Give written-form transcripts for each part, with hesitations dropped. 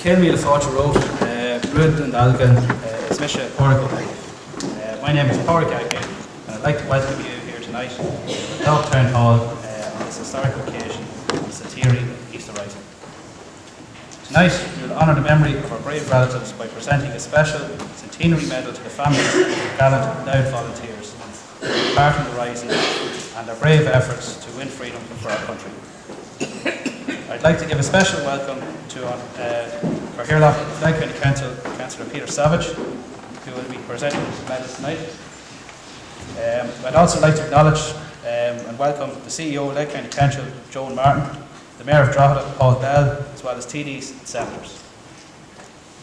Céim míle fáilte rót, Brud Dundalk, is Misha Padraic Agnew. My name is Padraic Agnew, and I'd like to welcome you here tonight at Louth Town Hall on this historic occasion of the centenary of Easter Rising. Tonight, we will honour the memory of our brave relatives by presenting a special centenary medal to the families of gallant Louth volunteers who took part in the Rising and their brave efforts to win freedom for our country. I'd like to give a special welcome to our Chairperson of Louth County Council, Councillor Peter Savage, who will be presenting the medal tonight. I'd also like to acknowledge and welcome the CEO of Louth County Council, Joan Martin, the Mayor of Drogheda, Paul Bell, as well as TDs and Senators.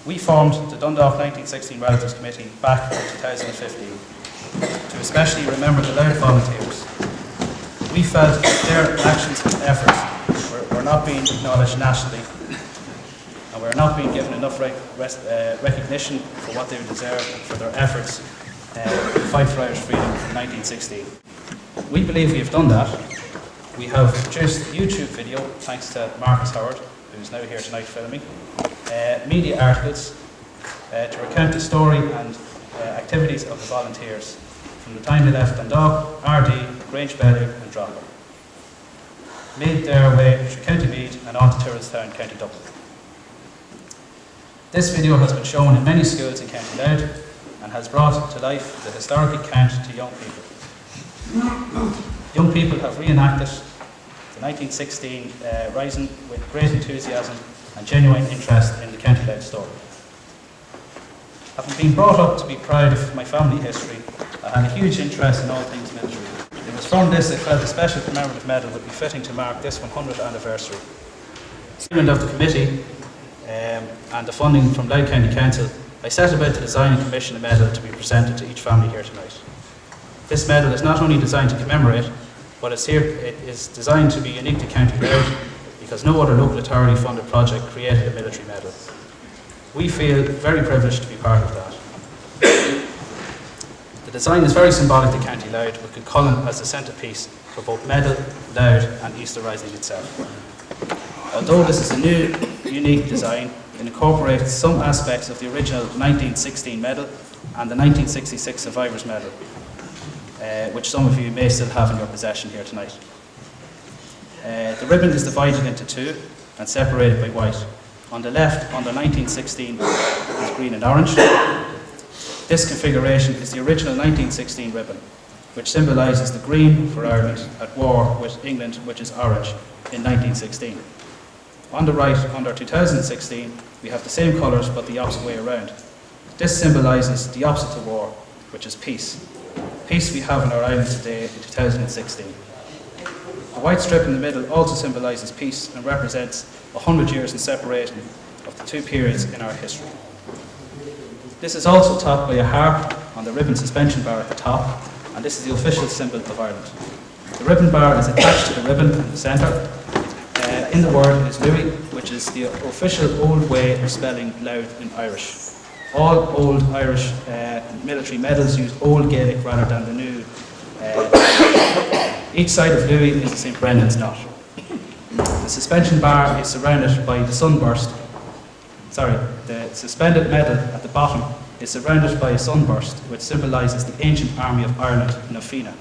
We formed the Dundalk 1916 Relatives Committee back in 2015 to especially remember the Louth volunteers. We felt that their actions and efforts were not being acknowledged nationally, and we're not being given enough recognition for what they deserve and for their efforts to fight for Irish freedom in 1916. We believe we have done that. We have produced a YouTube video, thanks to Marcus Howard, who's now here tonight filming, media articles to recount the story and activities of the volunteers from the time they left Dundalk, RD, Grange Bellew and Drogheda, made their way through County Meath and on to Town, County Dublin. This video has been shown in many schools in County Louth and has brought to life the historic account to young people. Young people have reenacted the 1916 Rising with great enthusiasm and genuine interest in the County Louth story. Having been brought up to be proud of my family history, I had a huge interest in all things military. It was from this I felt a special commemorative medal would be fitting to mark this 100th anniversary. As chairman of the committee and the funding from Louth County Council, I set about to design and commission a medal to be presented to each family here tonight. This medal is not only designed to commemorate, but it is designed to be unique to County Louth because no other local authority funded project created a military medal. We feel very privileged to be part of that. The design is very symbolic to County Louth, with Kilcullen as the centrepiece for both medal, Louth and Easter Rising itself. Although this is a new, unique design, it incorporates some aspects of the original 1916 medal and the 1966 Survivors Medal, which some of you may still have in your possession here tonight. The ribbon is divided into two and separated by white. On the left, under 1916, is green and orange. This configuration is the original 1916 ribbon, which symbolises the green for Ireland at war with England, which is orange, in 1916. On the right, under 2016, we have the same colours but the opposite way around. This symbolises the opposite to war, which is peace. Peace we have in our island today in 2016. The white strip in the middle also symbolises peace and represents 100 years in separation of the two periods in our history. This is also topped by a harp on the ribbon suspension bar at the top, and this is the official symbol of Ireland. The ribbon bar is attached to the ribbon in the centre. In the word is Louis, which is the official old way of spelling Louth in Irish. All old Irish military medals use Old Gaelic rather than the new. Each side of Louis is a St. Brendan's knot. The suspension bar is surrounded by the sunburst. The suspended medal at the bottom is surrounded by a sunburst, which symbolises the ancient army of Ireland, Nafina.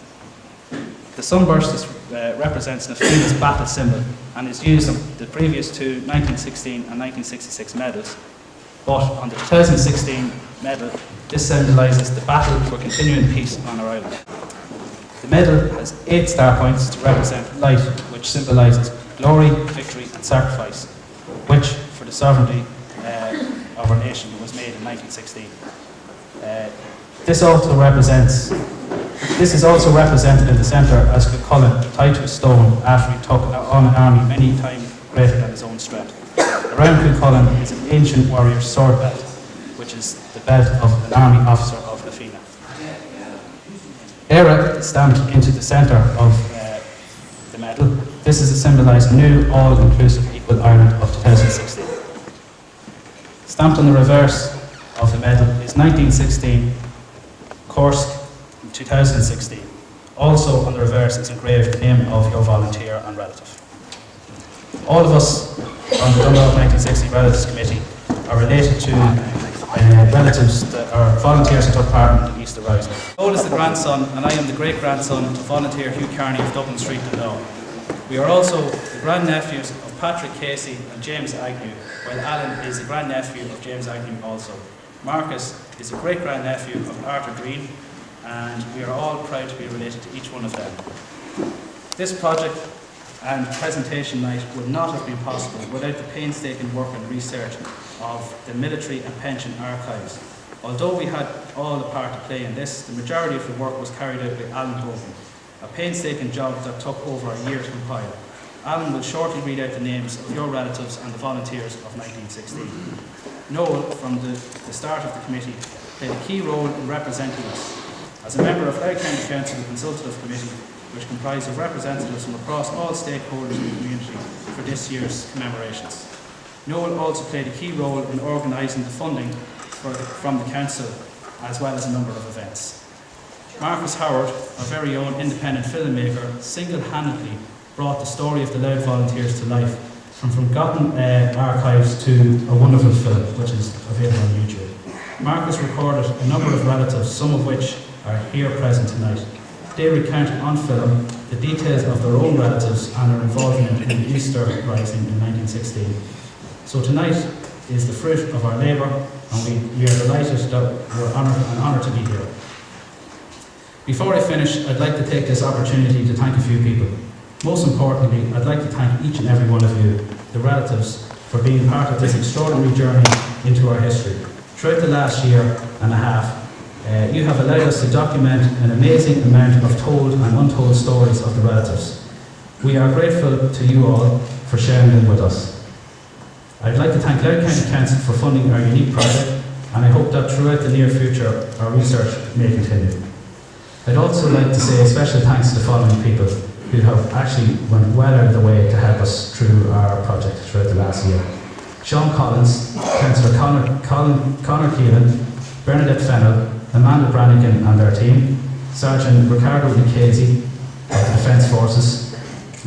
The sunburst represents Nafina's battle symbol and is used on the previous two 1916 and 1966 medals. But on the 2016 medal, this symbolises the battle for continuing peace on our island. The medal has 8 star points to represent light, which symbolises glory, victory and sacrifice, which for the sovereignty of our nation was made in 1916. This is also represented in the centre as Kilcullen, tied to a stone after he took on an army many times greater than his own strength. Around Kilcullen is an ancient warrior's sword belt, which is the belt of an army officer of Nafina. Era is stamped into the centre of the medal. This is to symbolise a new, all-inclusive, equal Ireland of 2016. Stamped on the reverse of the medal is 1916, Kursk, 2016. Also on the reverse is engraved the name of your volunteer and relative. All of us on the Dundalk 1960 Relatives Committee are related to relatives that are volunteers who took part in the Easter Rising. Noel is the grandson, and I am the great-grandson of volunteer Hugh Carney of Dublin Street, Dundalk. We are also the grandnephews of Patrick Casey and James Agnew, while Alan is the grandnephew of James Agnew also. Marcus is a great-grandnephew of Arthur Green, and we are all proud to be related to each one of them. This project and presentation night would not have been possible without the painstaking work and research of the Military and Pension Archives. Although we had all a part to play in this, the majority of the work was carried out by Alan Hogan, a painstaking job that took over a year to compile. Alan will shortly read out the names of your relatives and the volunteers of 1916. Noel, from the start of the committee, played a key role in representing us. As a member of Louth County Council Consultative Committee, which comprised of representatives from across all stakeholders in the community for this year's commemorations. Noel also played a key role in organising the funding from the council, as well as a number of events. Marcus Howard, our very own independent filmmaker, single-handedly brought the story of the Louth volunteers to life, from forgotten archives to a wonderful film, which is available on YouTube. Marcus recorded a number of relatives, some of which are here present tonight. They recounted on film the details of their own relatives and their involvement in the Easter Rising in 1916. So tonight is the fruit of our labour, and we are delighted that we're honoured to be here. Before I finish, I'd like to take this opportunity to thank a few people. Most importantly, I'd like to thank each and every one of you, the relatives, for being part of this extraordinary journey into our history. Throughout the last year and a half, you have allowed us to document an amazing amount of told and untold stories of the relatives. We are grateful to you all for sharing them with us. I'd like to thank Louth County Council for funding our unique project, and I hope that throughout the near future our research may continue. I'd also like to say a special thanks to the following people who have actually went well out of the way to help us through our project throughout the last year. Sean Collins, Councillor Conor Keelan, Bernadette Fennell, Amanda Brannigan and their team, Sergeant Ricardo Lucchese of the Defence Forces,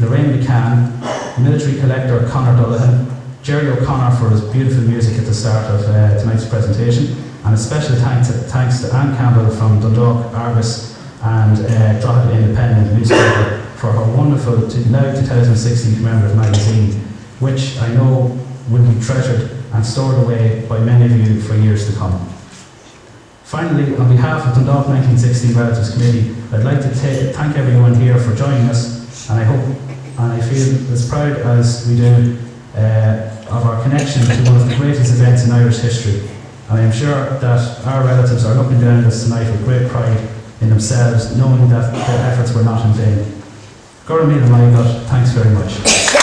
Lorraine McCann, Military Collector Conor Dullahan, Jerry O'Connor for his beautiful music at the start of tonight's presentation, and a special thanks to Anne Campbell from Dundalk Argus and Drogheda Independent newspaper for her wonderful Louth 2016 Commemorative magazine, which I know will be treasured and stored away by many of you for years to come. Finally, on behalf of Dundalk 1916 Relatives Committee, I'd like to thank everyone here for joining us, and I feel as proud as we do of our connection to one of the greatest events in Irish history. And I am sure that our relatives are looking down at us tonight with great pride in themselves, knowing that their efforts were not in vain. Gora Míle Maigad, thanks very much.